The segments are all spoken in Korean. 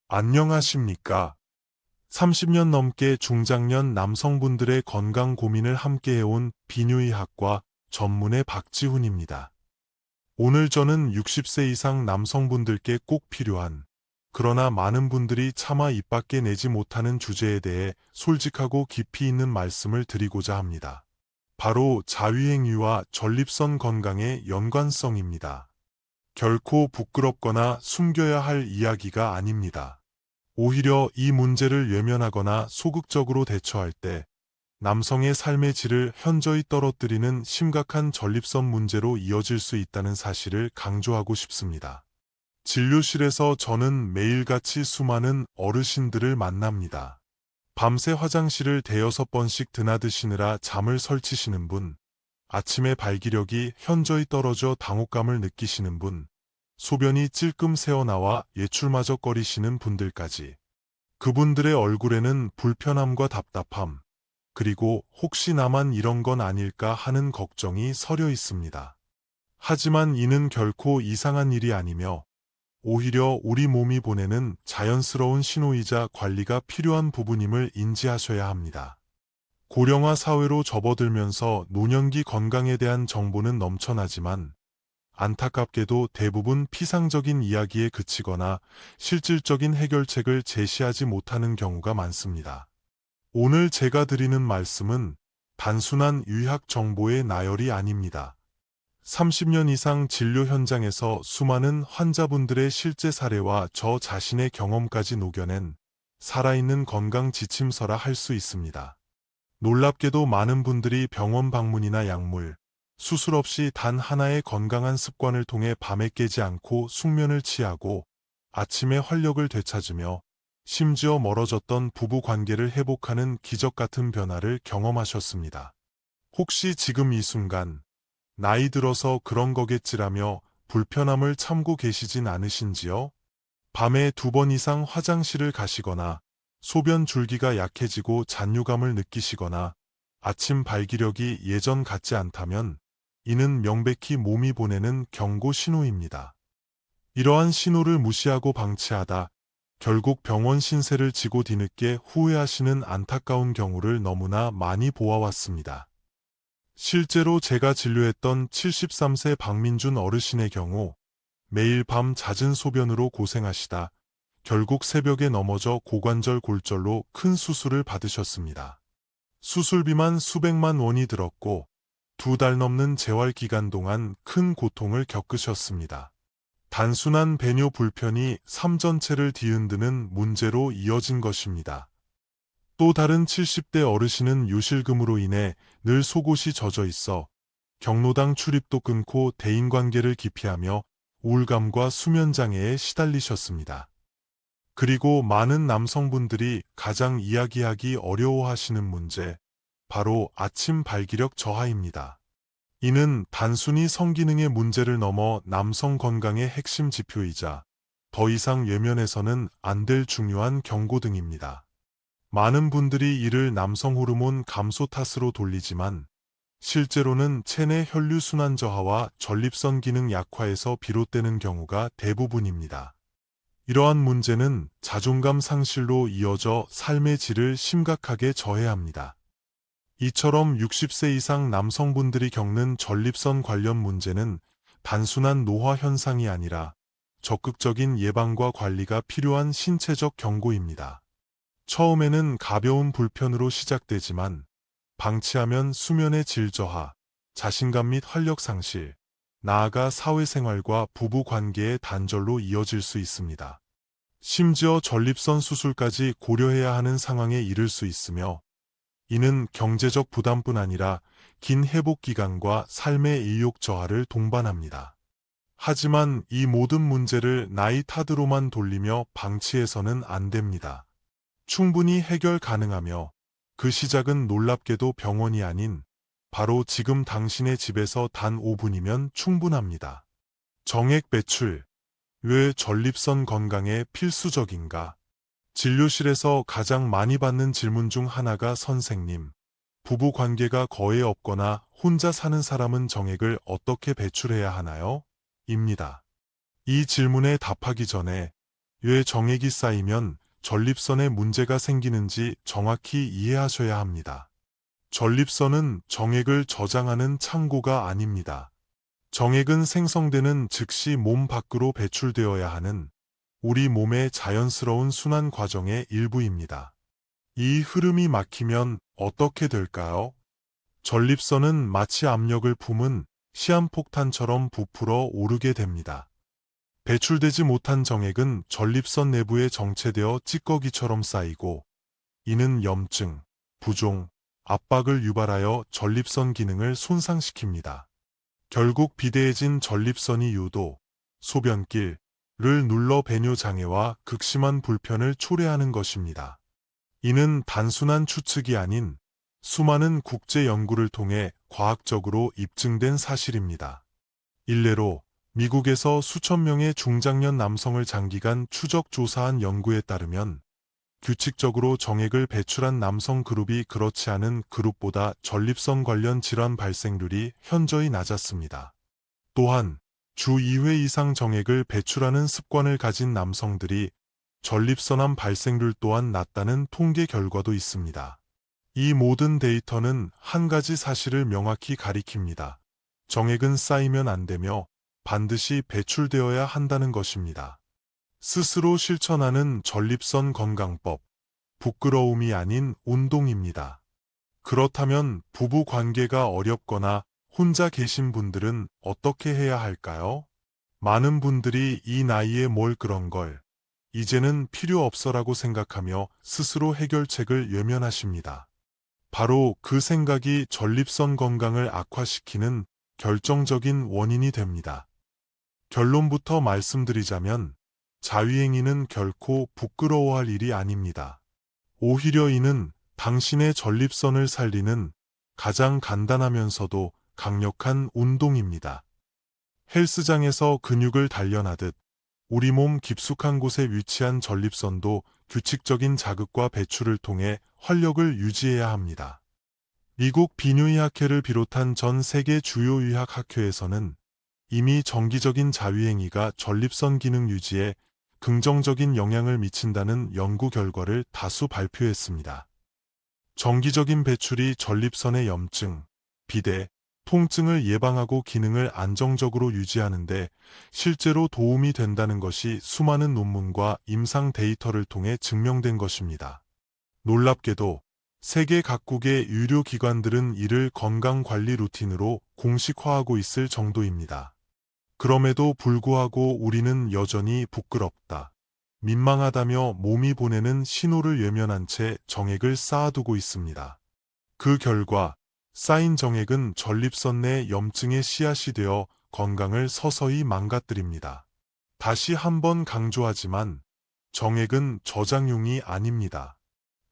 안녕하십니까? 30년 넘게 중장년 남성분들의 건강 고민을 함께 해온 비뇨의학과 전문의 박지훈입니다. 오늘 저는 60세 이상 남성분들께 꼭 필요한, 그러나 많은 분들이 차마 입 밖에 내지 못하는 주제에 대해 솔직하고 깊이 있는 말씀을 드리고자 합니다. 바로 자위행위와 전립선 건강의 연관성입니다. 결코 부끄럽거나 숨겨야 할 이야기가 아닙니다. 오히려 이 문제를 외면하거나 소극적으로 대처할 때 남성의 삶의 질을 현저히 떨어뜨리는 심각한 전립선 문제로 이어질 수 있다는 사실을 강조하고 싶습니다. 진료실에서 저는 매일같이 수많은 어르신들을 만납니다. 밤새 화장실을 대여섯 번씩 드나드시느라 잠을 설치시는 분, 아침에 발기력이 현저히 떨어져 당혹감을 느끼시는 분, 소변이 찔끔 새어나와 예출마적거리시는 분들까지. 그분들의 얼굴에는 불편함과 답답함, 그리고 혹시 나만 이런 건 아닐까 하는 걱정이 서려 있습니다. 하지만 이는 결코 이상한 일이 아니며 오히려 우리 몸이 보내는 자연스러운 신호이자 관리가 필요한 부분임을 인지하셔야 합니다. 고령화 사회로 접어들면서 노년기 건강에 대한 정보는 넘쳐나지만 안타깝게도 대부분 피상적인 이야기에 그치거나 실질적인 해결책을 제시하지 못하는 경우가 많습니다. 오늘 제가 드리는 말씀은 단순한 의학 정보의 나열이 아닙니다. 30년 이상 진료 현장에서 수많은 환자분들의 실제 사례와 저 자신의 경험까지 녹여낸 살아있는 건강 지침서라 할 수 있습니다. 놀랍게도 많은 분들이 병원 방문이나 약물, 수술 없이 단 하나의 건강한 습관을 통해 밤에 깨지 않고 숙면을 취하고 아침에 활력을 되찾으며 심지어 멀어졌던 부부 관계를 회복하는 기적 같은 변화를 경험하셨습니다. 혹시 지금 이 순간 나이 들어서 그런 거겠지라며 불편함을 참고 계시진 않으신지요? 밤에 2번 이상 화장실을 가시거나 소변 줄기가 약해지고 잔유감을 느끼시거나 아침 발기력이 예전 같지 않다면 이는 명백히 몸이 보내는 경고 신호입니다. 이러한 신호를 무시하고 방치하다 결국 병원 신세를 지고 뒤늦게 후회하시는 안타까운 경우를 너무나 많이 보아왔습니다. 실제로 제가 진료했던 73세 박민준 어르신의 경우 매일 밤 잦은 소변으로 고생하시다 결국 새벽에 넘어져 고관절 골절로 큰 수술을 받으셨습니다. 수술비만 수백만 원이 들었고 2달 넘는 재활 기간 동안 큰 고통을 겪으셨습니다. 단순한 배뇨 불편이 삶 전체를 뒤흔드는 문제로 이어진 것입니다. 또 다른 70대 어르신은 요실금으로 인해 늘 속옷이 젖어 있어 경로당 출입도 끊고 대인관계를 기피하며 우울감과 수면장애에 시달리셨습니다. 그리고 많은 남성분들이 가장 이야기하기 어려워하시는 문제, 바로 아침 발기력 저하입니다. 이는 단순히 성기능의 문제를 넘어 남성 건강의 핵심 지표이자 더 이상 외면해서는 안 될 중요한 경고등입니다. 많은 분들이 이를 남성 호르몬 감소 탓으로 돌리지만 실제로는 체내 혈류순환 저하와 전립선 기능 약화에서 비롯되는 경우가 대부분입니다. 이러한 문제는 자존감 상실로 이어져 삶의 질을 심각하게 저해합니다. 이처럼 60세 이상 남성분들이 겪는 전립선 관련 문제는 단순한 노화 현상이 아니라 적극적인 예방과 관리가 필요한 신체적 경고입니다. 처음에는 가벼운 불편으로 시작되지만 방치하면 수면의 질 저하, 자신감 및 활력 상실, 나아가 사회생활과 부부 관계의 단절로 이어질 수 있습니다. 심지어 전립선 수술까지 고려해야 하는 상황에 이를 수 있으며 이는 경제적 부담뿐 아니라 긴 회복 기간과 삶의 의욕 저하를 동반합니다. 하지만 이 모든 문제를 나이 탓으로만 돌리며 방치해서는 안 됩니다. 충분히 해결 가능하며 그 시작은 놀랍게도 병원이 아닌 바로 지금 당신의 집에서 단 5분이면 충분합니다. 정액 배출. 왜 전립선 건강에 필수적인가? 진료실에서 가장 많이 받는 질문 중 하나가 선생님, 부부 관계가 거의 없거나 혼자 사는 사람은 정액을 어떻게 배출해야 하나요? 입니다. 이 질문에 답하기 전에 왜 정액이 쌓이면 전립선에 문제가 생기는지 정확히 이해하셔야 합니다. 전립선은 정액을 저장하는 창고가 아닙니다. 정액은 생성되는 즉시 몸 밖으로 배출되어야 하는 우리 몸의 자연스러운 순환 과정의 일부입니다. 이 흐름이 막히면 어떻게 될까요? 전립선은 마치 압력을 품은 시한폭탄처럼 부풀어 오르게 됩니다. 배출되지 못한 정액은 전립선 내부에 정체되어 찌꺼기처럼 쌓이고, 이는 염증, 부종, 압박을 유발하여 전립선 기능을 손상시킵니다. 결국 비대해진 전립선이 요도, 소변길을 눌러 배뇨 장애와 극심한 불편을 초래하는 것입니다. 이는 단순한 추측이 아닌 수많은 국제 연구를 통해 과학적으로 입증된 사실입니다. 일례로 미국에서 수천 명의 중장년 남성을 장기간 추적 조사한 연구에 따르면 규칙적으로 정액을 배출한 남성 그룹이 그렇지 않은 그룹보다 전립선 관련 질환 발생률이 현저히 낮았습니다. 또한 주 2회 이상 정액을 배출하는 습관을 가진 남성들이 전립선암 발생률 또한 낮다는 통계 결과도 있습니다. 이 모든 데이터는 한 가지 사실을 명확히 가리킵니다. 정액은 쌓이면 안 되며 반드시 배출되어야 한다는 것입니다. 스스로 실천하는 전립선 건강법, 부끄러움이 아닌 운동입니다. 그렇다면 부부 관계가 어렵거나 혼자 계신 분들은 어떻게 해야 할까요? 많은 분들이 이 나이에 뭘 그런 걸, 이제는 필요 없어라고 생각하며 스스로 해결책을 외면하십니다. 바로 그 생각이 전립선 건강을 악화시키는 결정적인 원인이 됩니다. 결론부터 말씀드리자면 자위행위는 결코 부끄러워할 일이 아닙니다. 오히려 이는 당신의 전립선을 살리는 가장 간단하면서도 강력한 운동입니다. 헬스장에서 근육을 단련하듯 우리 몸 깊숙한 곳에 위치한 전립선도 규칙적인 자극과 배출을 통해 활력을 유지해야 합니다. 미국 비뇨의학회를 비롯한 전 세계 주요 의학학회에서는 이미 정기적인 자위행위가 전립선 기능 유지에 긍정적인 영향을 미친다는 연구 결과를 다수 발표했습니다. 정기적인 배출이 전립선의 염증, 비대, 통증을 예방하고 기능을 안정적으로 유지하는데 실제로 도움이 된다는 것이 수많은 논문과 임상 데이터를 통해 증명된 것입니다. 놀랍게도 세계 각국의 유료 기관들은 이를 건강관리 루틴으로 공식화하고 있을 정도입니다. 그럼에도 불구하고 우리는 여전히 부끄럽다, 민망하다며 몸이 보내는 신호를 외면한 채 정액을 쌓아두고 있습니다. 그 결과 쌓인 정액은 전립선 내 염증의 씨앗이 되어 건강을 서서히 망가뜨립니다. 다시 한번 강조하지만 정액은 저장용이 아닙니다.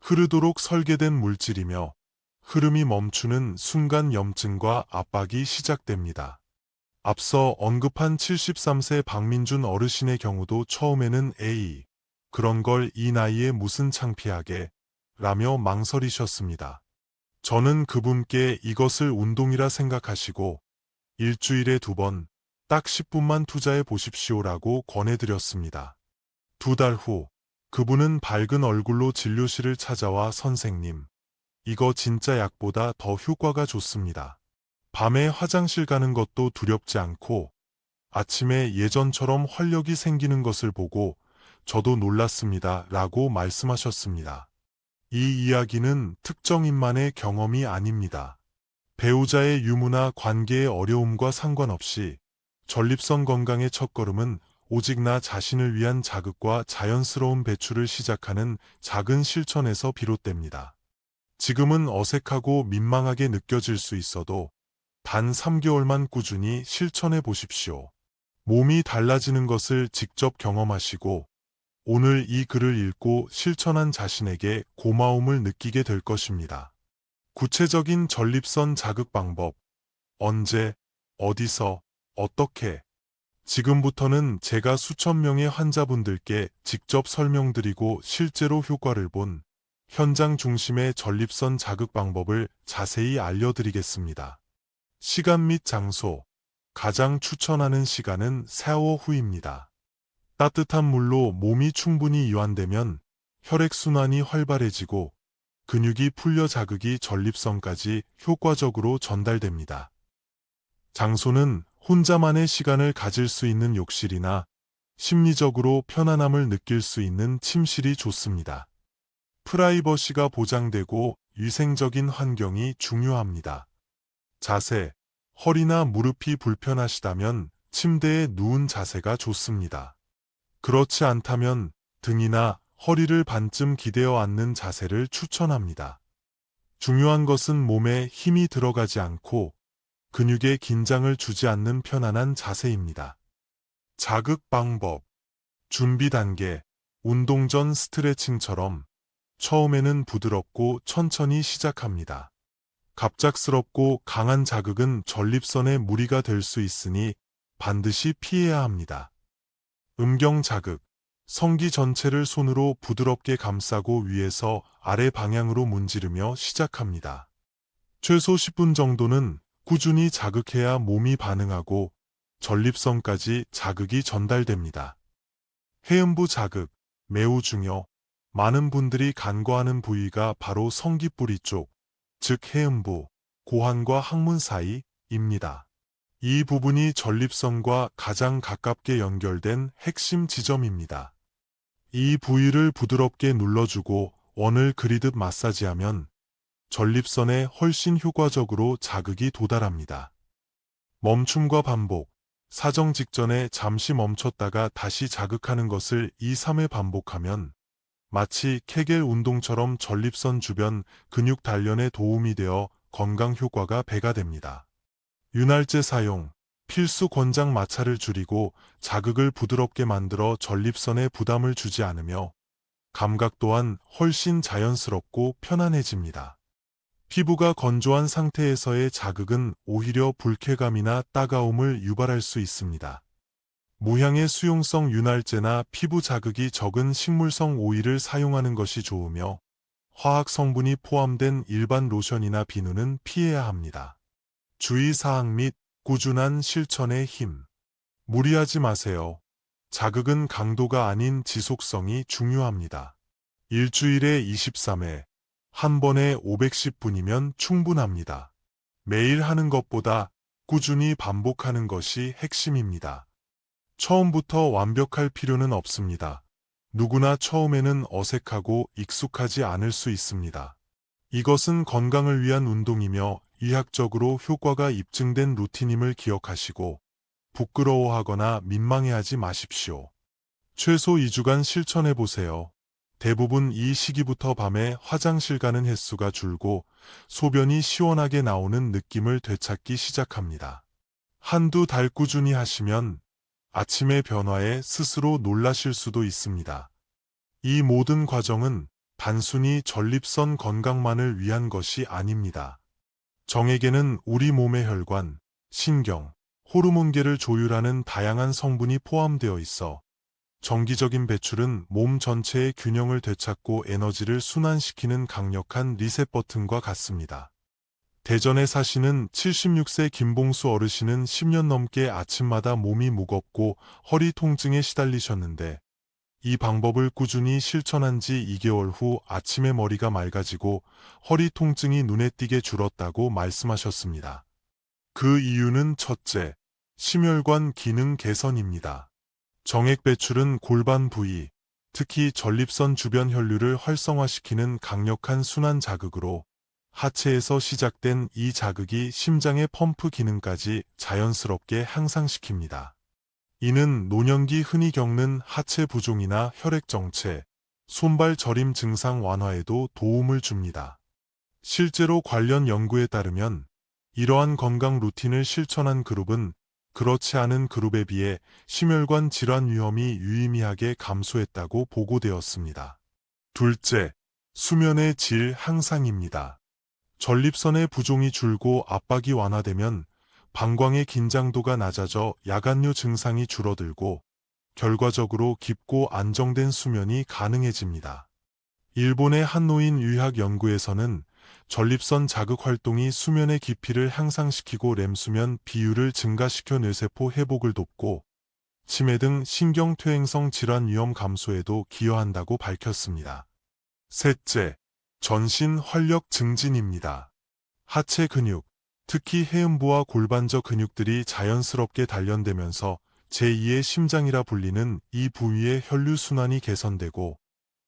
흐르도록 설계된 물질이며 흐름이 멈추는 순간 염증과 압박이 시작됩니다. 앞서 언급한 73세 박민준 어르신의 경우도 처음에는 에이, 그런 걸 이 나이에 무슨 창피하게 라며 망설이셨습니다. 저는 그분께 이것을 운동이라 생각하시고 일주일에 2번, 딱 10분만 투자해 보십시오라고 권해드렸습니다. 2달 후, 그분은 밝은 얼굴로 진료실을 찾아와 선생님, 이거 진짜 약보다 더 효과가 좋습니다. 밤에 화장실 가는 것도 두렵지 않고 아침에 예전처럼 활력이 생기는 것을 보고 저도 놀랐습니다. 라고 말씀하셨습니다. 이 이야기는 특정인만의 경험이 아닙니다. 배우자의 유무나 관계의 어려움과 상관없이 전립선 건강의 첫걸음은 오직 나 자신을 위한 자극과 자연스러운 배출을 시작하는 작은 실천에서 비롯됩니다. 지금은 어색하고 민망하게 느껴질 수 있어도 단 3개월만 꾸준히 실천해 보십시오. 몸이 달라지는 것을 직접 경험하시고 오늘 이 글을 읽고 실천한 자신에게 고마움을 느끼게 될 것입니다. 구체적인 전립선 자극 방법. 언제, 어디서, 어떻게. 지금부터는 제가 수천 명의 환자분들께 직접 설명드리고 실제로 효과를 본 현장 중심의 전립선 자극 방법을 자세히 알려드리겠습니다. 시간 및 장소. 가장 추천하는 시간은 샤워 후입니다. 따뜻한 물로 몸이 충분히 이완되면 혈액순환이 활발해지고 근육이 풀려 자극이 전립선까지 효과적으로 전달됩니다. 장소는 혼자만의 시간을 가질 수 있는 욕실이나 심리적으로 편안함을 느낄 수 있는 침실이 좋습니다. 프라이버시가 보장되고 위생적인 환경이 중요합니다. 자세, 허리나 무릎이 불편하시다면 침대에 누운 자세가 좋습니다. 그렇지 않다면 등이나 허리를 반쯤 기대어 앉는 자세를 추천합니다. 중요한 것은 몸에 힘이 들어가지 않고 근육에 긴장을 주지 않는 편안한 자세입니다. 자극 방법, 준비 단계, 운동 전 스트레칭처럼 처음에는 부드럽고 천천히 시작합니다. 갑작스럽고 강한 자극은 전립선에 무리가 될 수 있으니 반드시 피해야 합니다. 음경 자극, 성기 전체를 손으로 부드럽게 감싸고 위에서 아래 방향으로 문지르며 시작합니다. 최소 10분 정도는 꾸준히 자극해야 몸이 반응하고 전립선까지 자극이 전달됩니다. 해음부 자극, 매우 중요. 많은 분들이 간과하는 부위가 바로 성기뿌리 쪽, 즉 해음부, 고환과 항문 사이입니다. 이 부분이 전립선과 가장 가깝게 연결된 핵심 지점입니다. 이 부위를 부드럽게 눌러주고 원을 그리듯 마사지하면 전립선에 훨씬 효과적으로 자극이 도달합니다. 멈춤과 반복, 사정 직전에 잠시 멈췄다가 다시 자극하는 것을 2-3회 반복하면 마치 케겔 운동처럼 전립선 주변 근육 단련에 도움이 되어 건강 효과가 배가 됩니다. 윤활제 사용, 필수 권장 마찰을 줄이고 자극을 부드럽게 만들어 전립선에 부담을 주지 않으며 감각 또한 훨씬 자연스럽고 편안해집니다. 피부가 건조한 상태에서의 자극은 오히려 불쾌감이나 따가움을 유발할 수 있습니다. 무향의 수용성 윤활제나 피부 자극이 적은 식물성 오일을 사용하는 것이 좋으며 화학 성분이 포함된 일반 로션이나 비누는 피해야 합니다. 주의사항 및 꾸준한 실천의 힘. 무리하지 마세요. 자극은 강도가 아닌 지속성이 중요합니다. 일주일에 23회, 한 번에 510분이면 충분합니다. 매일 하는 것보다 꾸준히 반복하는 것이 핵심입니다. 처음부터 완벽할 필요는 없습니다. 누구나 처음에는 어색하고 익숙하지 않을 수 있습니다. 이것은 건강을 위한 운동이며 의학적으로 효과가 입증된 루틴임을 기억하시고 부끄러워하거나 민망해하지 마십시오. 최소 2주간 실천해보세요. 대부분 이 시기부터 밤에 화장실 가는 횟수가 줄고 소변이 시원하게 나오는 느낌을 되찾기 시작합니다. 한두 달 꾸준히 하시면 아침의 변화에 스스로 놀라실 수도 있습니다. 이 모든 과정은 단순히 전립선 건강만을 위한 것이 아닙니다. 정에게는 우리 몸의 혈관, 신경, 호르몬계를 조율하는 다양한 성분이 포함되어 있어 정기적인 배출은 몸 전체의 균형을 되찾고 에너지를 순환시키는 강력한 리셋 버튼과 같습니다. 대전에 사시는 76세 김봉수 어르신은 10년 넘게 아침마다 몸이 무겁고 허리 통증에 시달리셨는데 이 방법을 꾸준히 실천한 지 2개월 후 아침에 머리가 맑아지고 허리 통증이 눈에 띄게 줄었다고 말씀하셨습니다. 그 이유는 첫째, 심혈관 기능 개선입니다. 정액 배출은 골반 부위, 특히 전립선 주변 혈류를 활성화시키는 강력한 순환 자극으로 하체에서 시작된 이 자극이 심장의 펌프 기능까지 자연스럽게 향상시킵니다. 이는 노년기 흔히 겪는 하체 부종이나 혈액 정체, 손발 저림 증상 완화에도 도움을 줍니다. 실제로 관련 연구에 따르면 이러한 건강 루틴을 실천한 그룹은 그렇지 않은 그룹에 비해 심혈관 질환 위험이 유의미하게 감소했다고 보고되었습니다. 둘째, 수면의 질 향상입니다. 전립선의 부종이 줄고 압박이 완화되면 방광의 긴장도가 낮아져 야간뇨 증상이 줄어들고 결과적으로 깊고 안정된 수면이 가능해집니다. 일본의 한 노인 의학 연구에서는 전립선 자극 활동이 수면의 깊이를 향상시키고 렘수면 비율을 증가시켜 뇌세포 회복을 돕고 치매 등 신경퇴행성 질환 위험 감소에도 기여한다고 밝혔습니다. 셋째, 전신 활력 증진입니다. 하체 근육, 특히 해음부와 골반저 근육들이 자연스럽게 단련되면서 제2의 심장이라 불리는 이 부위의 혈류순환이 개선되고,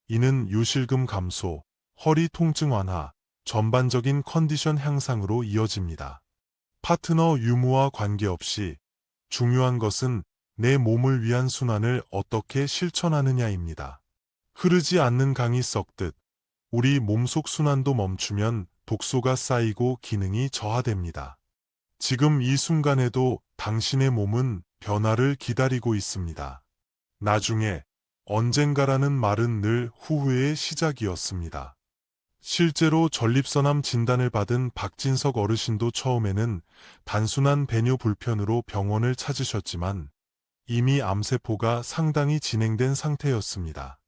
이는 요실금 감소, 허리 통증 완화, 전반적인 컨디션 향상으로 이어집니다. 파트너 유무와 관계없이 중요한 것은 내 몸을 위한 순환을 어떻게 실천하느냐입니다. 흐르지 않는 강이 썩듯 우리 몸속 순환도 멈추면 독소가 쌓이고 기능이 저하됩니다. 지금 이 순간에도 당신의 몸은 변화를 기다리고 있습니다. 나중에, 언젠가라는 말은 늘 후회의 시작이었습니다. 실제로 전립선암 진단을 받은 박진석 어르신도 처음에는 단순한 배뇨 불편으로 병원을 찾으셨지만 이미 암세포가 상당히 진행된 상태였습니다.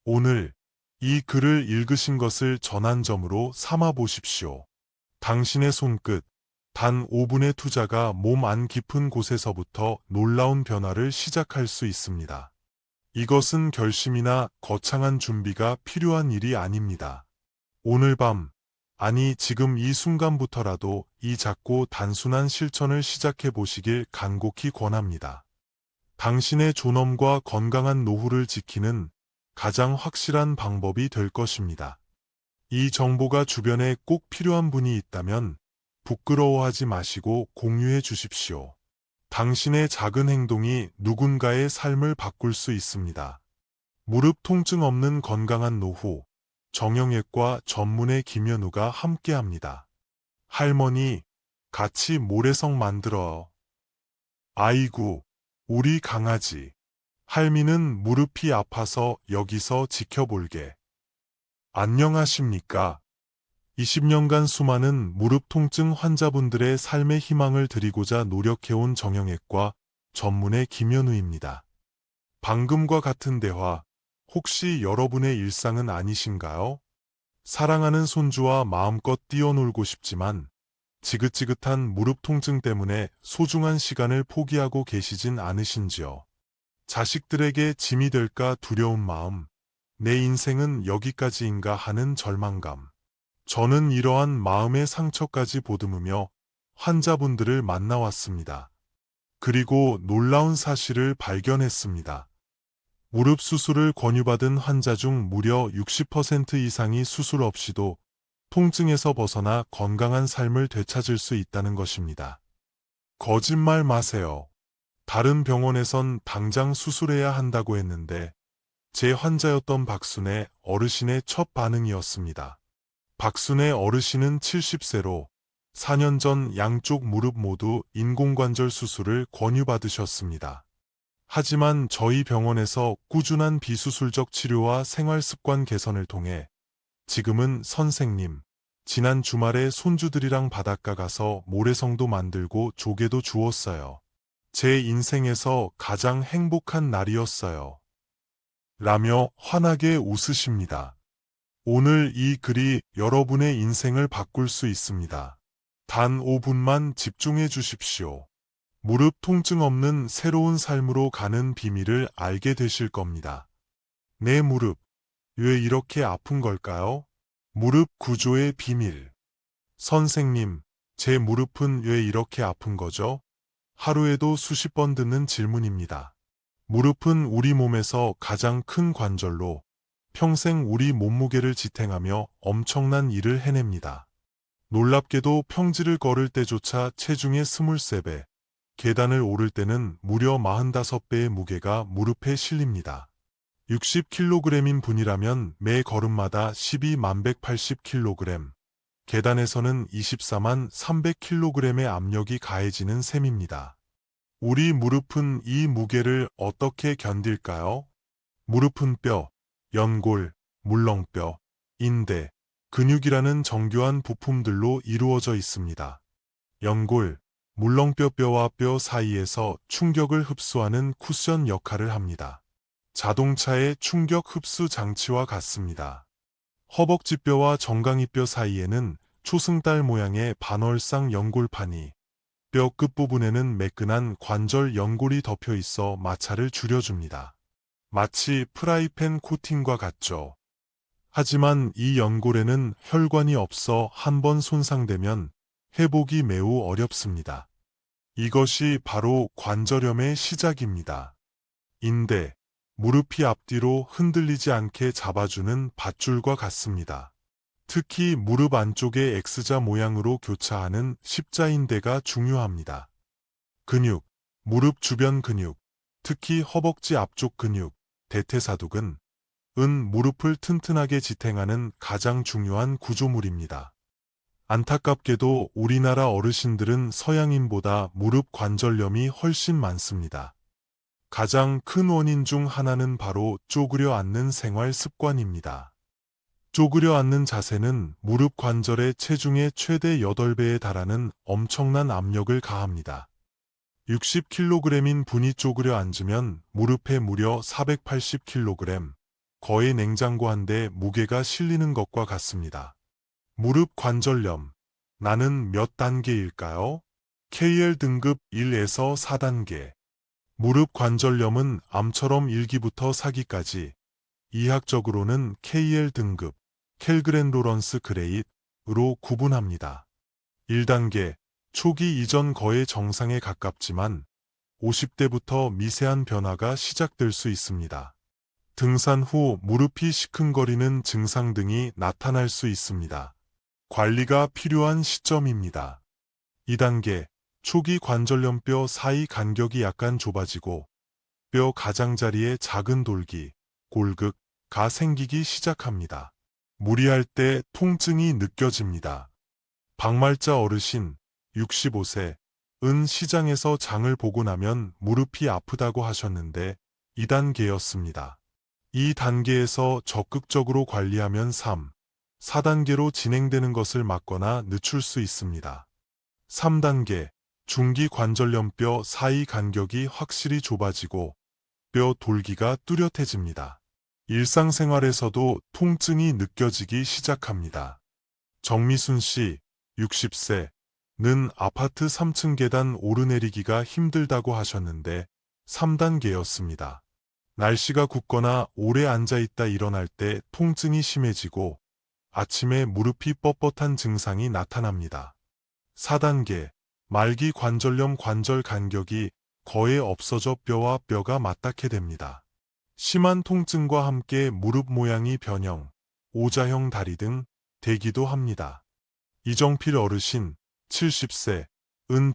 오늘 이 글을 읽으신 것을 전환점으로 삼아 보십시오. 당신의 손끝, 단 5분의 투자가 몸 안 깊은 곳에서부터 놀라운 변화를 시작할 수 있습니다. 이것은 결심이나 거창한 준비가 필요한 일이 아닙니다. 오늘 밤, 아니 지금 이 순간부터라도 이 작고 단순한 실천을 시작해 보시길 간곡히 권합니다. 당신의 존엄과 건강한 노후를 지키는 가장 확실한 방법이 될 것입니다. 이 정보가 주변에 꼭 필요한 분이 있다면 부끄러워하지 마시고 공유해 주십시오. 당신의 작은 행동이 누군가의 삶을 바꿀 수 있습니다. 무릎 통증 없는 건강한 노후, 정형외과 전문의 김현우가 함께합니다. 할머니, 같이 모래성 만들어. 아이고, 우리 강아지. 할미는 무릎이 아파서 여기서 지켜볼게. 안녕하십니까? 20년간 수많은 무릎 통증 환자분들의 삶의 희망을 드리고자 노력해온 정형외과 전문의 김현우입니다. 방금과 같은 대화, 혹시 여러분의 일상은 아니신가요? 사랑하는 손주와 마음껏 뛰어놀고 싶지만 지긋지긋한 무릎 통증 때문에 소중한 시간을 포기하고 계시진 않으신지요? 자식들에게 짐이 될까 두려운 마음, 내 인생은 여기까지인가 하는 절망감. 저는 이러한 마음의 상처까지 보듬으며 환자분들을 만나왔습니다. 그리고 놀라운 사실을 발견했습니다. 무릎 수술을 권유받은 환자 중 무려 60% 이상이 수술 없이도 통증에서 벗어나 건강한 삶을 되찾을 수 있다는 것입니다. 거짓말 마세요. 다른 병원에선 당장 수술해야 한다고 했는데 제 환자였던 박순애 어르신의 첫 반응이었습니다. 박순애 어르신은 70세로 4년 전 양쪽 무릎 모두 인공관절 수술을 권유받으셨습니다. 하지만 저희 병원에서 꾸준한 비수술적 치료와 생활습관 개선을 통해 지금은 선생님, 지난 주말에 손주들이랑 바닷가 가서 모래성도 만들고 조개도 주웠어요. 제 인생에서 가장 행복한 날이었어요. 라며 환하게 웃으십니다. 오늘 이 글이 여러분의 인생을 바꿀 수 있습니다. 단 5분만 집중해 주십시오. 무릎 통증 없는 새로운 삶으로 가는 비밀을 알게 되실 겁니다. 내 무릎, 왜 이렇게 아픈 걸까요? 무릎 구조의 비밀. 선생님, 제 무릎은 왜 이렇게 아픈 거죠? 하루에도 수십 번 듣는 질문입니다. 무릎은 우리 몸에서 가장 큰 관절로 평생 우리 몸무게를 지탱하며 엄청난 일을 해냅니다. 놀랍게도 평지를 걸을 때조차 체중의 23배, 계단을 오를 때는 무려 45배의 무게가 무릎에 실립니다. 60kg인 분이라면 매 걸음마다 12만 180kg, 계단에서는 24만 300kg의 압력이 가해지는 셈입니다. 우리 무릎은 이 무게를 어떻게 견딜까요? 무릎은 뼈, 연골, 물렁뼈, 인대, 근육이라는 정교한 부품들로 이루어져 있습니다. 연골, 물렁뼈와 뼈 사이에서 충격을 흡수하는 쿠션 역할을 합니다. 자동차의 충격 흡수 장치와 같습니다. 허벅지뼈와 정강이뼈 사이에는 초승달 모양의 반월상 연골판이, 뼈 끝부분에는 매끈한 관절 연골이 덮여 있어 마찰을 줄여줍니다. 마치 프라이팬 코팅과 같죠. 하지만 이 연골에는 혈관이 없어 한번 손상되면 회복이 매우 어렵습니다. 이것이 바로 관절염의 시작입니다. 인대, 무릎이 앞뒤로 흔들리지 않게 잡아주는 밧줄과 같습니다. 특히 무릎 안쪽의 X자 모양으로 교차하는 십자인대가 중요합니다. 근육, 무릎 주변 근육, 특히 허벅지 앞쪽 근육, 대퇴사두근, 무릎을 튼튼하게 지탱하는 가장 중요한 구조물입니다. 안타깝게도 우리나라 어르신들은 서양인보다 무릎 관절염이 훨씬 많습니다. 가장 큰 원인 중 하나는 바로 쪼그려 앉는 생활 습관입니다. 쪼그려 앉는 자세는 무릎 관절의 체중의 최대 8배에 달하는 엄청난 압력을 가합니다. 60kg인 분이 쪼그려 앉으면 무릎에 무려 480kg, 거의 냉장고 한 대 무게가 실리는 것과 같습니다. 무릎 관절염, 나는 몇 단계일까요? KL 등급 1에서 4단계. 무릎 관절염은 암처럼 1기부터 4기까지, 이학적으로는 KL 등급, 켈그랜-로런스 그레이드로 구분합니다. 1단계, 초기 이전 거의 정상에 가깝지만 50대부터 미세한 변화가 시작될 수 있습니다. 등산 후 무릎이 시큰거리는 증상 등이 나타날 수 있습니다. 관리가 필요한 시점입니다. 2단계, 초기 관절염 뼈 사이 간격이 약간 좁아지고 뼈 가장자리에 작은 돌기, 골극가 생기기 시작합니다. 무리할 때 통증이 느껴집니다. 박말자 어르신, 65세, 시장에서 장을 보고 나면 무릎이 아프다고 하셨는데 2단계였습니다. 이 단계에서 적극적으로 관리하면 3, 4단계로 진행되는 것을 막거나 늦출 수 있습니다. 3단계, 중기 관절염 뼈 사이 간격이 확실히 좁아지고 뼈 돌기가 뚜렷해집니다. 일상생활에서도 통증이 느껴지기 시작합니다. 정미순 씨, 60세, 는 아파트 3층 계단 오르내리기가 힘들다고 하셨는데 3단계였습니다. 날씨가 굽거나 오래 앉아있다 일어날 때 통증이 심해지고 아침에 무릎이 뻣뻣한 증상이 나타납니다. 4단계, 말기 관절염 관절 간격이 거의 없어져 뼈와 뼈가 맞닿게 됩니다. 심한 통증과 함께 무릎 모양이 변형, 오자형 다리 등 되기도 합니다. 이정필 어르신, 70세,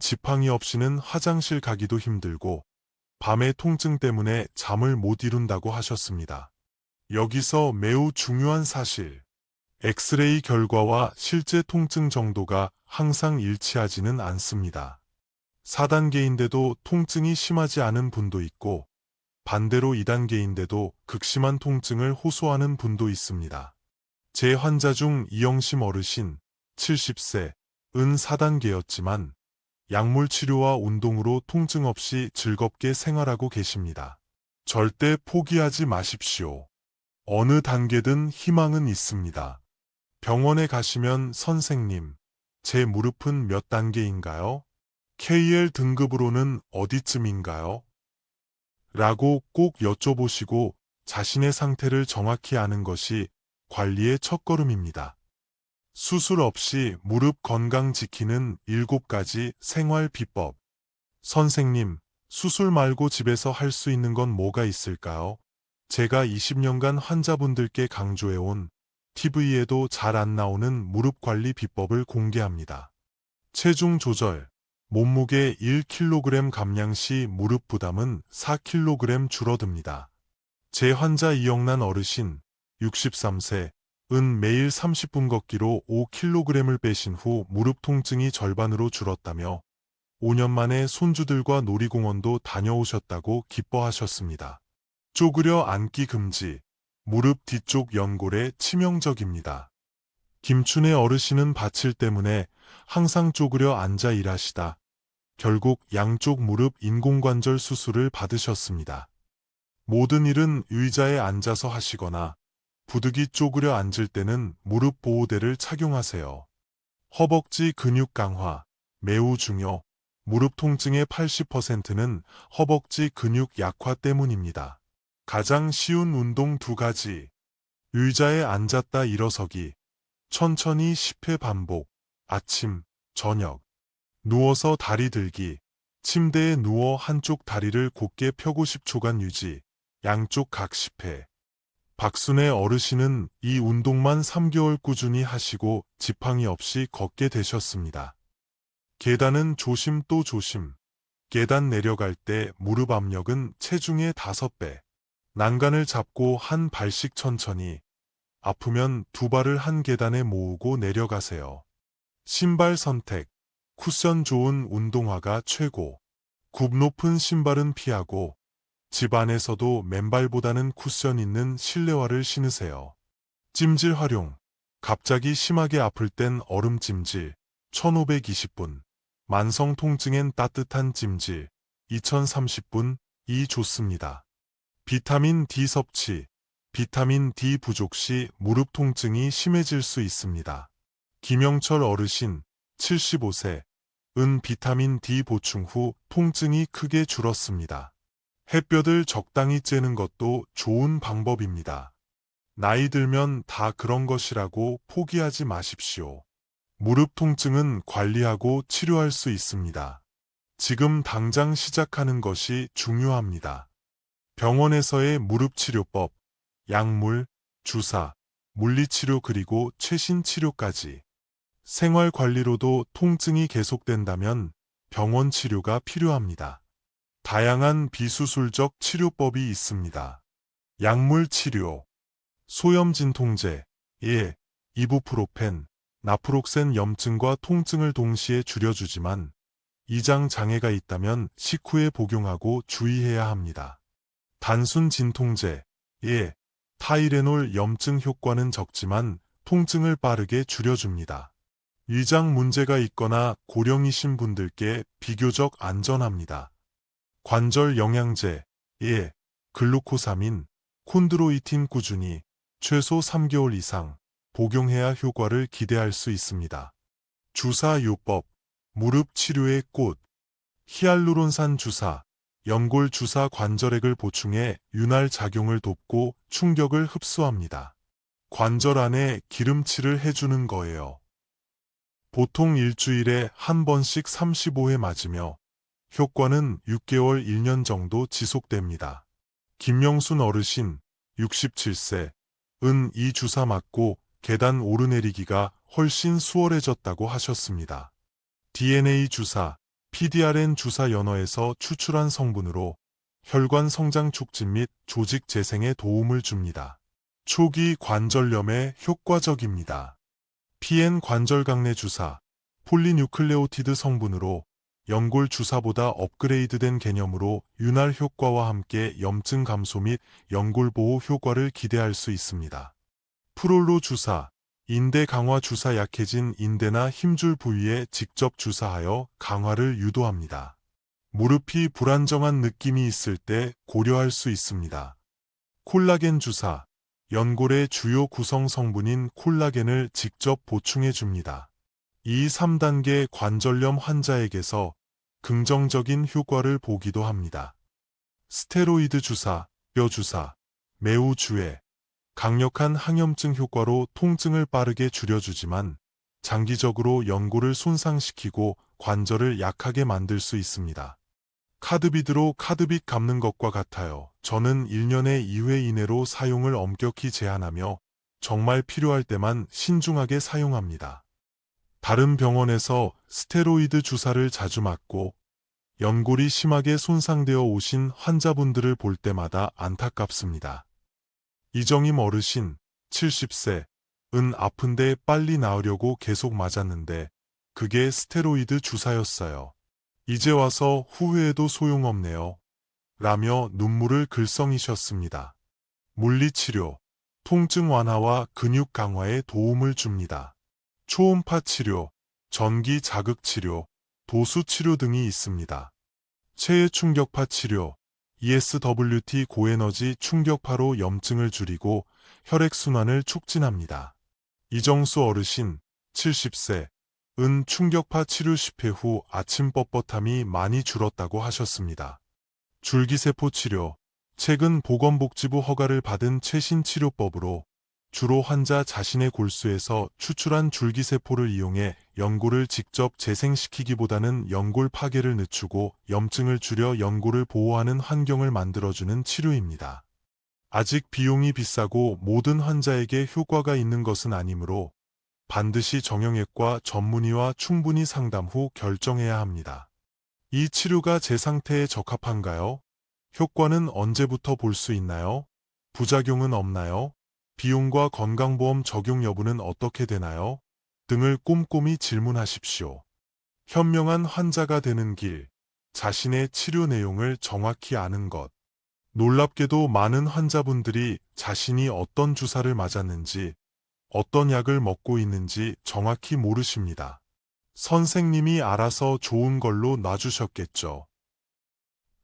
지팡이 없이는 화장실 가기도 힘들고 밤의 통증 때문에 잠을 못 이룬다고 하셨습니다. 여기서 매우 중요한 사실, 엑스레이 결과와 실제 통증 정도가 항상 일치하지는 않습니다. 4단계인데도 통증이 심하지 않은 분도 있고 반대로 2단계인데도 극심한 통증을 호소하는 분도 있습니다. 제 환자 중 이영심 어르신, 70세, 4단계였지만 약물 치료와 운동으로 통증 없이 즐겁게 생활하고 계십니다. 절대 포기하지 마십시오. 어느 단계든 희망은 있습니다. 병원에 가시면 선생님, 제 무릎은 몇 단계인가요? KL 등급으로는 어디쯤인가요? 라고 꼭 여쭤보시고 자신의 상태를 정확히 아는 것이 관리의 첫걸음입니다. 수술 없이 무릎 건강 지키는 7가지 생활 비법. 선생님, 수술 말고 집에서 할 수 있는 건 뭐가 있을까요? 제가 20년간 환자분들께 강조해온 TV에도 잘 안 나오는 무릎 관리 비법을 공개합니다. 체중 조절, 몸무게 1kg 감량 시 무릎 부담은 4kg 줄어듭니다. 제 환자 이영란 어르신, 63세, 매일 30분 걷기로 5kg을 빼신 후 무릎 통증이 절반으로 줄었다며 5년 만에 손주들과 놀이공원도 다녀오셨다고 기뻐하셨습니다. 쪼그려 앉기 금지, 무릎 뒤쪽 연골에 치명적입니다. 김춘혜 어르신은 다칠 때문에 항상 쪼그려 앉아 일하시다 결국 양쪽 무릎 인공관절 수술을 받으셨습니다. 모든 일은 의자에 앉아서 하시거나 부득이 쪼그려 앉을 때는 무릎 보호대를 착용하세요. 허벅지 근육 강화, 매우 중요. 무릎 통증의 80%는 허벅지 근육 약화 때문입니다. 가장 쉬운 운동 2가지. 의자에 앉았다 일어서기. 천천히 10회 반복. 아침, 저녁. 누워서 다리 들기. 침대에 누워 한쪽 다리를 곧게 펴고 10초간 유지. 양쪽 각 10회. 박순애 어르신은 이 운동만 3개월 꾸준히 하시고 지팡이 없이 걷게 되셨습니다. 계단은 조심 또 조심. 계단 내려갈 때 무릎 압력은 체중의 5배. 난간을 잡고 한 발씩 천천히. 아프면 2발을 한 계단에 모으고 내려가세요. 신발 선택. 쿠션 좋은 운동화가 최고. 굽 높은 신발은 피하고 집 안에서도 맨발보다는 쿠션 있는 실내화를 신으세요. 찜질 활용. 갑자기 심하게 아플 땐 얼음 찜질 1520분. 만성 통증엔 따뜻한 찜질 2030분이 좋습니다. 비타민 D 섭취. 비타민 D 부족 시 무릎 통증이 심해질 수 있습니다. 김영철 어르신 75세. 은 비타민 D 보충 후 통증이 크게 줄었습니다. 햇볕을 적당히 쬐는 것도 좋은 방법입니다. 나이 들면 다 그런 것이라고 포기하지 마십시오. 무릎 통증은 관리하고 치료할 수 있습니다. 지금 당장 시작하는 것이 중요합니다. 병원에서의 무릎 치료법, 약물, 주사, 물리치료 그리고 최신 치료까지. 생활 관리로도 통증이 계속된다면 병원 치료가 필요합니다. 다양한 비수술적 치료법이 있습니다. 약물 치료, 소염 진통제, 이부프로펜, 나프록센 염증과 통증을 동시에 줄여주지만 이장 장애가 있다면 식후에 복용하고 주의해야 합니다. 단순 진통제, 타이레놀 염증 효과는 적지만 통증을 빠르게 줄여줍니다. 위장 문제가 있거나 고령이신 분들께 비교적 안전합니다. 관절 영양제, 글루코사민, 콘드로이틴 꾸준히 최소 3개월 이상 복용해야 효과를 기대할 수 있습니다. 주사요법, 무릎 치료의 꽃, 히알루론산 주사, 연골 주사 관절액을 보충해 윤활 작용을 돕고 충격을 흡수합니다. 관절 안에 기름칠을 해주는 거예요. 보통 일주일에 한 번씩 35회 맞으며 효과는 6개월 1년 정도 지속됩니다. 김명순 어르신 67세 은 이 주사 맞고 계단 오르내리기가 훨씬 수월해졌다고 하셨습니다. DNA 주사, PDRN 주사 연어에서 추출한 성분으로 혈관 성장 촉진 및 조직 재생에 도움을 줍니다. 초기 관절염에 효과적입니다. PN 관절강내 주사, 폴리뉴클레오티드 성분으로 연골 주사보다 업그레이드된 개념으로 윤활 효과와 함께 염증 감소 및 연골 보호 효과를 기대할 수 있습니다. 프롤로 주사, 인대 강화 주사 약해진 인대나 힘줄 부위에 직접 주사하여 강화를 유도합니다. 무릎이 불안정한 느낌이 있을 때 고려할 수 있습니다. 콜라겐 주사, 연골의 주요 구성 성분인 콜라겐을 직접 보충해 줍니다. 이 3단계 관절염 환자에게서 긍정적인 효과를 보기도 합니다. 스테로이드 주사, 뼈 주사, 매우 주의, 강력한 항염증 효과로 통증을 빠르게 줄여주지만 장기적으로 연골을 손상시키고 관절을 약하게 만들 수 있습니다. 카드비드로 카드빚 갚는 것과 같아요. 저는 1년에 2회 이내로 사용을 엄격히 제한하며 정말 필요할 때만 신중하게 사용합니다. 다른 병원에서 스테로이드 주사를 자주 맞고 연골이 심하게 손상되어 오신 환자분들을 볼 때마다 안타깝습니다. 이정임 어르신 70세 은 아픈데 빨리 나으려고 계속 맞았는데 그게 스테로이드 주사였어요. 이제 와서 후회해도 소용없네요. 라며 눈물을 글썽이셨습니다. 물리치료, 통증 완화와 근육 강화에 도움을 줍니다. 초음파 치료, 전기 자극 치료, 도수 치료 등이 있습니다. 체외 충격파 치료, ESWT 고에너지 충격파로 염증을 줄이고 혈액순환을 촉진합니다. 이정수 어르신 70세 은 충격파 치료 10회 후 아침 뻣뻣함이 많이 줄었다고 하셨습니다. 줄기세포 치료. 최근 보건복지부 허가를 받은 최신 치료법으로 주로 환자 자신의 골수에서 추출한 줄기세포를 이용해 연골을 직접 재생시키기보다는 연골 파괴를 늦추고 염증을 줄여 연골을 보호하는 환경을 만들어주는 치료입니다. 아직 비용이 비싸고 모든 환자에게 효과가 있는 것은 아니므로 반드시 정형외과 전문의와 충분히 상담 후 결정해야 합니다. 이 치료가 제 상태에 적합한가요? 효과는 언제부터 볼 수 있나요? 부작용은 없나요? 비용과 건강보험 적용 여부는 어떻게 되나요? 등을 꼼꼼히 질문하십시오. 현명한 환자가 되는 길, 자신의 치료 내용을 정확히 아는 것. 놀랍게도 많은 환자분들이 자신이 어떤 주사를 맞았는지, 어떤 약을 먹고 있는지 정확히 모르십니다. 선생님이 알아서 좋은 걸로 놔주셨겠죠.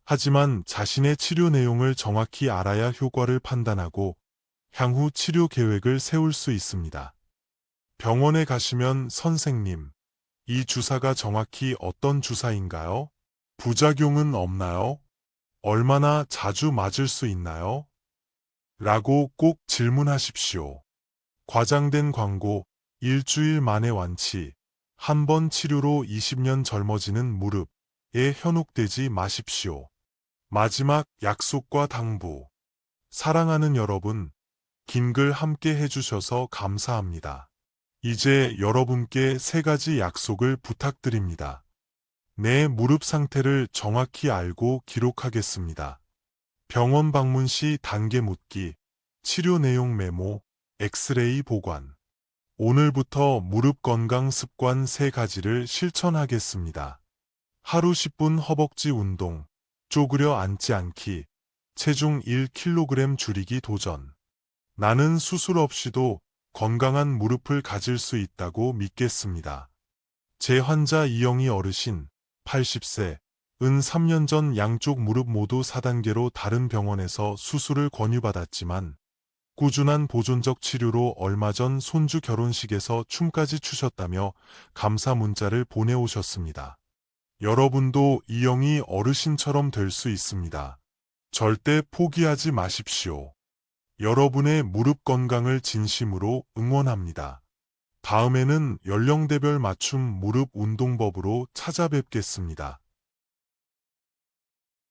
하지만 자신의 치료 내용을 정확히 알아야 효과를 판단하고 향후 치료 계획을 세울 수 있습니다. 병원에 가시면 선생님, 이 주사가 정확히 어떤 주사인가요? 부작용은 없나요? 얼마나 자주 맞을 수 있나요? 라고 꼭 질문하십시오. 과장된 광고, 일주일 만에 완치, 한 번 치료로 20년 젊어지는 무릎에 현혹되지 마십시오. 마지막 약속과 당부. 사랑하는 여러분, 긴 글 함께 해주셔서 감사합니다. 이제 여러분께 3가지 약속을 부탁드립니다. 내 무릎 상태를 정확히 알고 기록하겠습니다. 병원 방문 시 단계 묻기, 치료 내용 메모, 엑스레이 보관. 오늘부터 무릎 건강 습관 3가지를 실천하겠습니다. 하루 10분 허벅지 운동, 쪼그려 앉지 않기, 체중 1kg 줄이기 도전. 나는 수술 없이도 건강한 무릎을 가질 수 있다고 믿겠습니다. 제 환자 이영희 어르신, 80세, 은 3년 전 양쪽 무릎 모두 4단계로 다른 병원에서 수술을 권유받았지만 꾸준한 보존적 치료로 얼마 전 손주 결혼식에서 춤까지 추셨다며 감사 문자를 보내오셨습니다. 여러분도 이영희 어르신처럼 될 수 있습니다. 절대 포기하지 마십시오. 여러분의 무릎 건강을 진심으로 응원합니다. 다음에는 연령대별 맞춤 무릎 운동법으로 찾아뵙겠습니다.